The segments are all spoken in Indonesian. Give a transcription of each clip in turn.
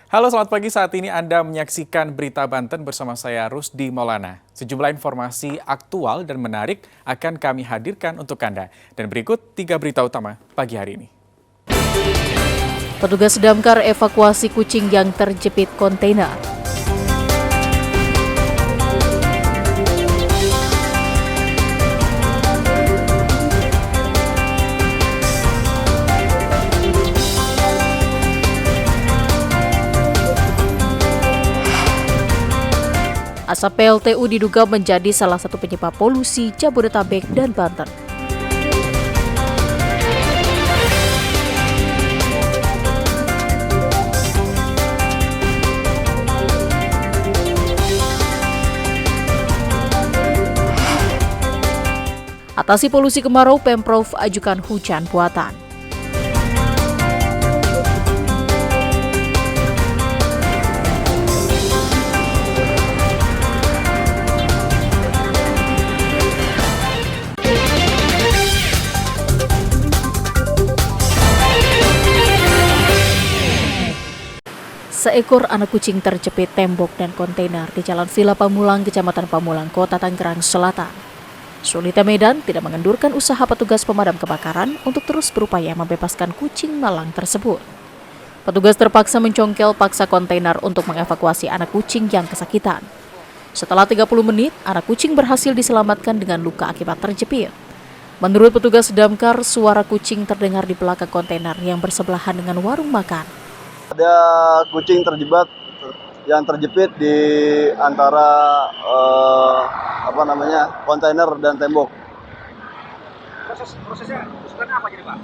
Halo, selamat pagi. Saat ini Anda menyaksikan Berita Banten bersama saya Rusdi Maulana. Sejumlah informasi aktual dan menarik akan kami hadirkan untuk Anda. Dan berikut 3 berita utama pagi hari ini. Petugas damkar evakuasi kucing yang terjepit kontainer. Asap PLTU diduga menjadi salah satu penyebab polusi Jabodetabek dan Banten. Atasi polusi kemarau, Pemprov ajukan hujan buatan. Seekor anak kucing terjepit tembok dan kontainer di Jalan Villa Pamulang, Kecamatan Pamulang, Kota Tangerang Selatan. Sulitnya medan tidak mengendurkan usaha petugas pemadam kebakaran untuk terus berupaya membebaskan kucing malang tersebut. Petugas terpaksa mencongkel paksa kontainer untuk mengevakuasi anak kucing yang kesakitan. Setelah 30 menit, anak kucing berhasil diselamatkan dengan luka akibat terjepit. Menurut petugas damkar, suara kucing terdengar di belakang kontainer yang bersebelahan dengan warung makan. Ada kucing yang terjepit di antara kontainer dan tembok. Prosesnya kesulitan apa jadi Pak?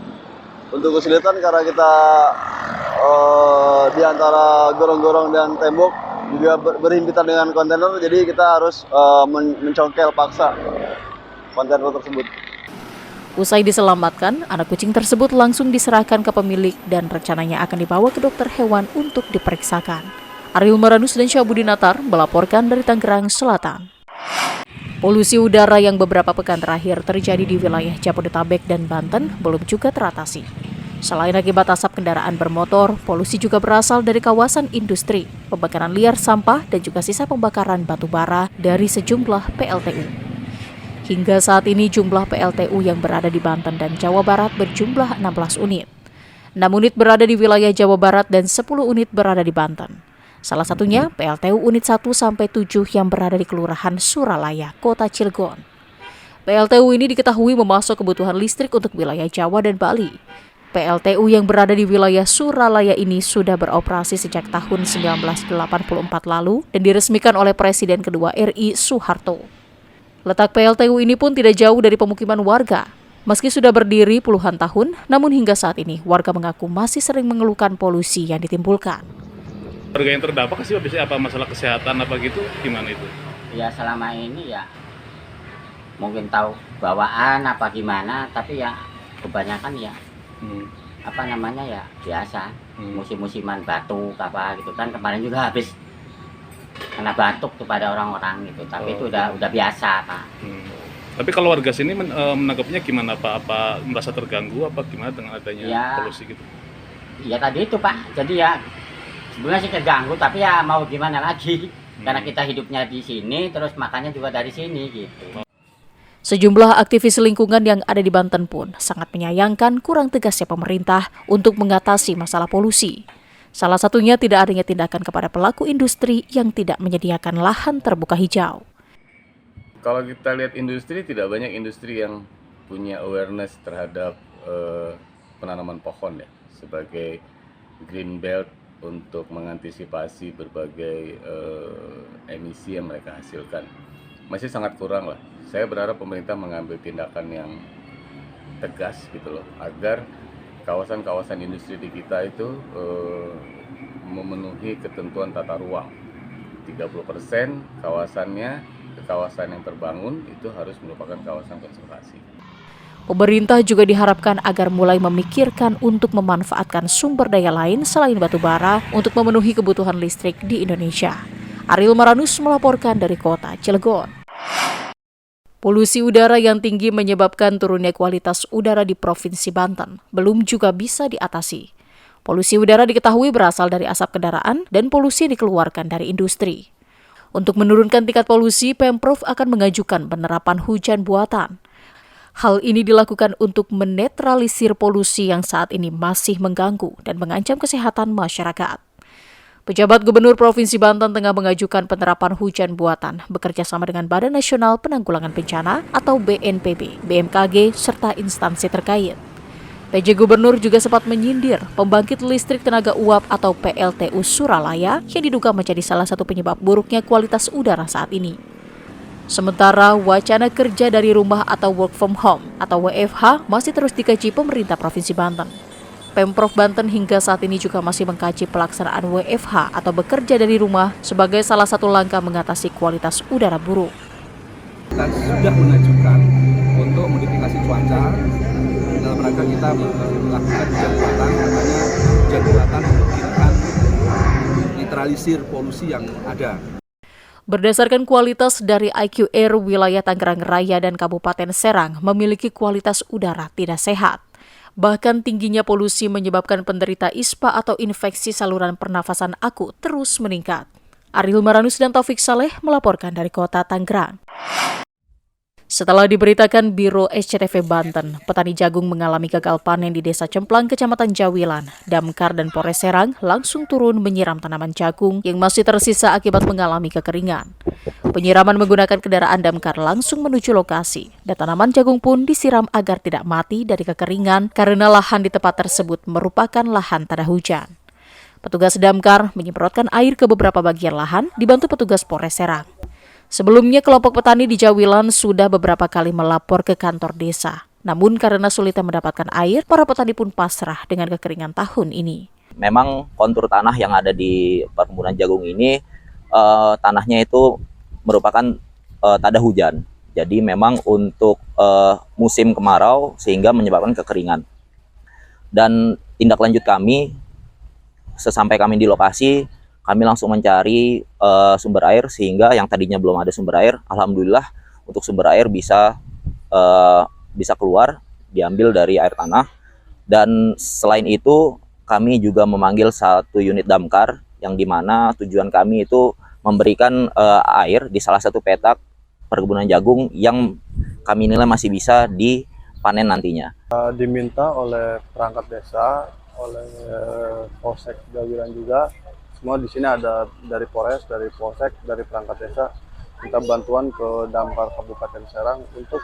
Untuk kesulitan karena kita di antara gorong-gorong dan tembok juga berhimpitan dengan kontainer, jadi kita harus mencongkel paksa kontainer tersebut. Usai diselamatkan, anak kucing tersebut langsung diserahkan ke pemilik dan rencananya akan dibawa ke dokter hewan untuk diperiksakan. Ariel Maranus dan Syahbudin Natar melaporkan dari Tangerang Selatan. Polusi udara yang beberapa pekan terakhir terjadi di wilayah Jabodetabek dan Banten belum juga teratasi. Selain akibat asap kendaraan bermotor, polusi juga berasal dari kawasan industri, pembakaran liar sampah, dan juga sisa pembakaran batu bara dari sejumlah PLTU. Hingga saat ini jumlah PLTU yang berada di Banten dan Jawa Barat berjumlah 16 unit. 6 unit berada di wilayah Jawa Barat dan 10 unit berada di Banten. Salah satunya PLTU unit 1-7 yang berada di Kelurahan Suralaya, Kota Cilegon. PLTU ini diketahui memasok kebutuhan listrik untuk wilayah Jawa dan Bali. PLTU yang berada di wilayah Suralaya ini sudah beroperasi sejak tahun 1984 lalu dan diresmikan oleh Presiden kedua RI Soeharto. Letak PLTU ini pun tidak jauh dari pemukiman warga. Meski sudah berdiri puluhan tahun, namun hingga saat ini warga mengaku masih sering mengeluhkan polusi yang ditimbulkan. Warga yang terdampak sih biasanya apa masalah kesehatan apa gitu, gimana itu? Ya selama ini ya mungkin tahu bawaan apa gimana, tapi ya kebanyakan ya biasa musim-musiman batuk apa gitu kan, kemarin juga habis kena batuk kepada orang-orang gitu, tapi itu udah biasa Pak. Tapi kalau warga sini menanggapinya gimana Pak? Apa merasa terganggu apa gimana dengan adanya polusi gitu? Ya tadi itu Pak, jadi ya sebenarnya sih terganggu, tapi ya mau gimana lagi, karena kita hidupnya di sini, terus makannya juga dari sini gitu. Sejumlah aktivis lingkungan yang ada di Banten pun sangat menyayangkan kurang tegasnya pemerintah untuk mengatasi masalah polusi. Salah satunya tidak adanya tindakan kepada pelaku industri yang tidak menyediakan lahan terbuka hijau. Kalau kita lihat industri, tidak banyak industri yang punya awareness terhadap penanaman pohon ya, sebagai green belt untuk mengantisipasi berbagai emisi yang mereka hasilkan. Masih sangat kurang lah. Saya berharap pemerintah mengambil tindakan yang tegas gitu loh, agar kawasan-kawasan industri di kita itu memenuhi ketentuan tata ruang. 30% kawasan yang terbangun itu harus merupakan kawasan konservasi. Pemerintah juga diharapkan agar mulai memikirkan untuk memanfaatkan sumber daya lain selain batu bara untuk memenuhi kebutuhan listrik di Indonesia. Ariel Maranus melaporkan dari Kota Cilegon. Polusi udara yang tinggi menyebabkan turunnya kualitas udara di Provinsi Banten belum juga bisa diatasi. Polusi udara diketahui berasal dari asap kendaraan dan polusi yang dikeluarkan dari industri. Untuk menurunkan tingkat polusi, Pemprov akan mengajukan penerapan hujan buatan. Hal ini dilakukan untuk menetralisir polusi yang saat ini masih mengganggu dan mengancam kesehatan masyarakat. Pejabat Gubernur Provinsi Banten tengah mengajukan penerapan hujan buatan bekerja sama dengan Badan Nasional Penanggulangan Bencana atau BNPB, BMKG, serta instansi terkait. PJ Gubernur juga sempat menyindir pembangkit listrik tenaga uap atau PLTU Suralaya yang diduga menjadi salah satu penyebab buruknya kualitas udara saat ini. Sementara wacana kerja dari rumah atau work from home atau WFH masih terus dikaji pemerintah Provinsi Banten. Pemprov Banten hingga saat ini juga masih mengkaji pelaksanaan WFH atau bekerja dari rumah sebagai salah satu langkah mengatasi kualitas udara buruk. Kita sudah mengajukan untuk modifikasi cuaca dalam rangka kita melakukan hujan buatan, namanya hujan buatan untuk kita netralisir polusi yang ada. Berdasarkan kualitas dari IQ Air, wilayah Tangerang Raya dan Kabupaten Serang memiliki kualitas udara tidak sehat. Bahkan tingginya polusi menyebabkan penderita ISPA atau infeksi saluran pernafasan akut terus meningkat. Ariel Maranus dan Taufik Saleh melaporkan dari kota Tangerang. Setelah diberitakan Biro SCTV Banten, petani jagung mengalami gagal panen di Desa Cemplang, Kecamatan Jawilan, Damkar dan Polres Serang langsung turun menyiram tanaman jagung yang masih tersisa akibat mengalami kekeringan. Penyiraman menggunakan kendaraan damkar langsung menuju lokasi, dan tanaman jagung pun disiram agar tidak mati dari kekeringan karena lahan di tempat tersebut merupakan lahan tak ada hujan. Petugas damkar menyemprotkan air ke beberapa bagian lahan dibantu petugas Polres Serang. Sebelumnya, kelompok petani di Jawilan sudah beberapa kali melapor ke kantor desa. Namun karena sulitnya mendapatkan air, para petani pun pasrah dengan kekeringan tahun ini. Memang kontur tanah yang ada di perkebunan jagung ini, tanahnya itu merupakan tak ada hujan. Jadi memang untuk musim kemarau sehingga menyebabkan kekeringan. Dan tindak lanjut kami, sesampai kami di lokasi, kami langsung mencari sumber air sehingga yang tadinya belum ada sumber air, alhamdulillah untuk sumber air bisa keluar, diambil dari air tanah. Dan selain itu kami juga memanggil satu unit damkar yang dimana tujuan kami itu memberikan air di salah satu petak perkebunan jagung yang kami nilai masih bisa dipanen nantinya. Diminta oleh perangkat desa, oleh Polsek Jawilan juga. Semua di sini ada dari Polres, dari Polsek, dari perangkat desa, minta bantuan ke Damkar Kabupaten Serang untuk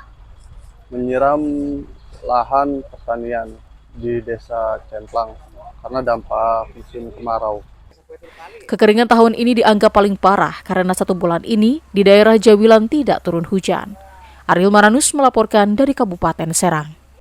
menyiram lahan pertanian di Desa Cemplang karena dampak musim kemarau. Kekeringan tahun ini dianggap paling parah karena 1 bulan ini di daerah Jawilan tidak turun hujan. Ariel Maranus melaporkan dari Kabupaten Serang.